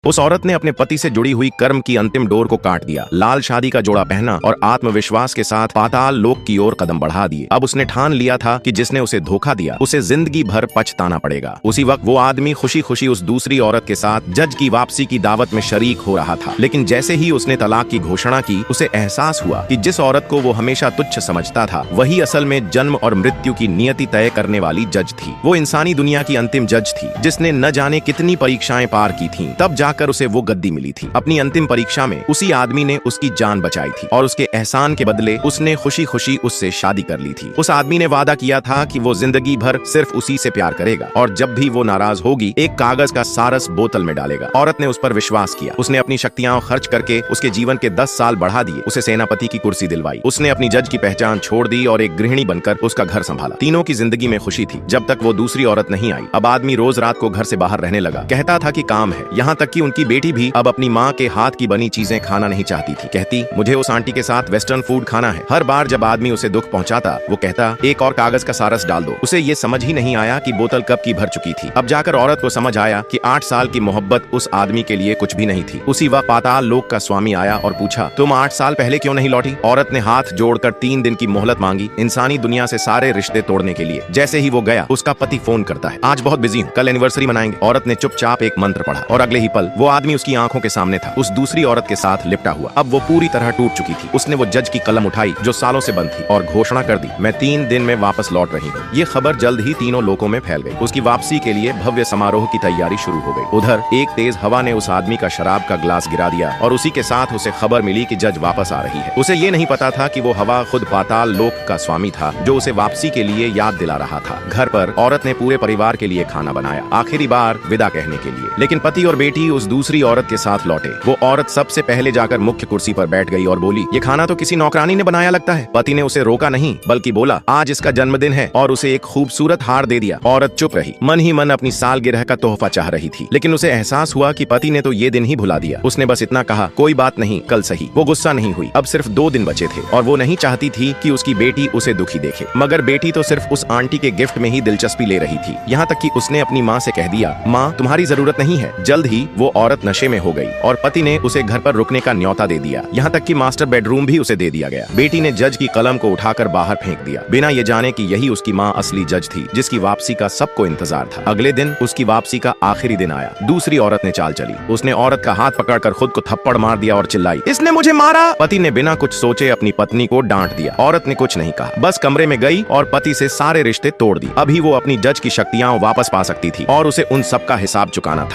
उस औरत ने अपने पति से जुड़ी हुई कर्म की अंतिम डोर को काट दिया, लाल शादी का जोड़ा पहना और आत्मविश्वास के साथ पाताल लोक की ओर कदम बढ़ा दिए। अब उसने ठान लिया था कि जिसने उसे धोखा दिया उसे जिंदगी भर पछताना पड़ेगा। उसी वक्त वो आदमी खुशी खुशी उस दूसरी औरत के साथ जज की वापसी की दावत में शरीक हो रहा था। लेकिन जैसे ही उसने तलाक की घोषणा की, उसे एहसास हुआ कि जिस औरत को वो हमेशा तुच्छ समझता था वही असल में जन्म और मृत्यु की नियति तय करने वाली जज थी। वो इंसानी दुनिया की अंतिम जज थी जिसने न जाने कितनी परीक्षाएं पार की थीं, तब जाकर उसे वो गद्दी मिली थी। अपनी अंतिम परीक्षा में उसी आदमी ने उसकी जान बचाई थी और उसके एहसान के बदले उसने खुशी खुशी उससे शादी कर ली थी। उस आदमी ने वादा किया था कि वो जिंदगी भर सिर्फ उसी से प्यार करेगा और जब भी वो नाराज होगी एक कागज का सारस बोतल में डालेगा। औरत ने उस पर विश्वास किया। उसने अपनी शक्तियां खर्च करके उसके जीवन के 10 साल बढ़ा दिए। उसे सेनापति की कुर्सी दिलवाई। उसने अपनी जज की पहचान छोड़ दी और एक गृहिणी बनकर उसका घर संभाला। तीनों की जिंदगी में खुशी थी जब तक वो दूसरी औरत नहीं आई। अब आदमी रोज रात को घर से बाहर रहने लगा। कहता था कि काम है। यहाँ तक कि उनकी बेटी भी अब अपनी माँ के हाथ की बनी चीजें खाना नहीं चाहती थी। कहती, मुझे उस आंटी के साथ वेस्टर्न फूड खाना है। हर बार जब आदमी उसे दुख पहुंचाता वो कहता, एक और कागज का सारस डाल दो। उसे ये समझ ही नहीं आया कि बोतल कब की भर चुकी थी। अब जाकर औरत को समझ आया कि 8 साल की मोहब्बत उस आदमी के लिए कुछ भी नहीं थी। उसी वक्त पाताल लोक का स्वामी आया और पूछा, तुम 8 साल पहले क्यों नहीं लौटी? औरत ने हाथ जोड़कर 3 दिन की मोहलत मांगी, इंसानी दुनिया से सारे रिश्ते तोड़ने के लिए। जैसे ही वो गया उसका पति फोन करता है, आज बहुत बिजी हूँ, कल एनिवर्सरी मनाएंगे। औरत ने चुपचाप एक मंत्र पढ़ा और अगले ही पल वो आदमी उसकी आंखों के सामने था, उस दूसरी औरत के साथ लिपटा हुआ। अब वो पूरी तरह टूट चुकी थी। उसने वो जज की कलम उठाई जो सालों से बंद थी और घोषणा कर दी, मैं 3 दिन में वापस लौट रही हूँ। ये खबर जल्द ही तीनों लोगों में फैल गई। उसकी वापसी के लिए भव्य समारोह की तैयारी शुरू हो गई। उधर एक तेज हवा ने उस आदमी का शराब का ग्लास गिरा दिया और उसी के साथ उसे खबर मिली कि जज वापस आ रही है। उसे ये नहीं पता था कि वो हवा खुद पाताल लोक का स्वामी था जो उसे वापसी के लिए याद दिला रहा था। घर पर औरत ने पूरे परिवार के लिए खाना बनाया, आखिरी बार विदा कहने के लिए। लेकिन पति और बेटी उस दूसरी औरत के साथ लौटे। वो औरत सबसे पहले जाकर मुख्य कुर्सी पर बैठ गई और बोली, ये खाना तो किसी नौकरानी ने बनाया लगता है। पति ने उसे रोका नहीं बल्कि बोला, आज इसका जन्मदिन है, और उसे एक खूबसूरत हार दे दिया। औरत चुप रही, मन ही मन अपनी सालगिरह का तोहफा चाह रही थी। लेकिन उसे एहसास हुआ कि पति ने तो ये दिन ही भुला दिया। उसने बस इतना कहा, कोई बात नहीं, कल सही। वो गुस्सा नहीं हुई। अब सिर्फ 2 दिन बचे थे और वो नहीं चाहती थी कि उसकी बेटी उसे दुखी देखे। मगर बेटी तो सिर्फ उस आंटी के गिफ्ट में ही दिलचस्पी ले रही थी। यहाँ तक कि उसने अपनी माँ से कह दिया, माँ तुम्हारी जरूरत नहीं है। जल्द ही वो औरत नशे में हो गई और पति ने उसे घर पर रुकने का न्योता दे दिया। यहाँ तक कि मास्टर बेडरूम भी उसे दे दिया गया। बेटी ने जज की कलम को उठाकर बाहर फेंक दिया, बिना ये जाने कि यही उसकी माँ असली जज थी जिसकी वापसी का सबको इंतजार था। अगले दिन उसकी वापसी का आखिरी दिन आया। दूसरी औरत ने चाल चली। उसने औरत का हाथ पकड़कर खुद को थप्पड़ मार दिया और चिल्लाई, इसने मुझे मारा। पति ने बिना कुछ सोचे अपनी पत्नी को डांट दिया। औरत ने कुछ नहीं कहा, बस कमरे में गई और पति से सारे रिश्ते तोड़ दिए। अभी वो अपनी जज की शक्तियां वापस पा सकती थी और उसे उन सबका हिसाब चुकाना था।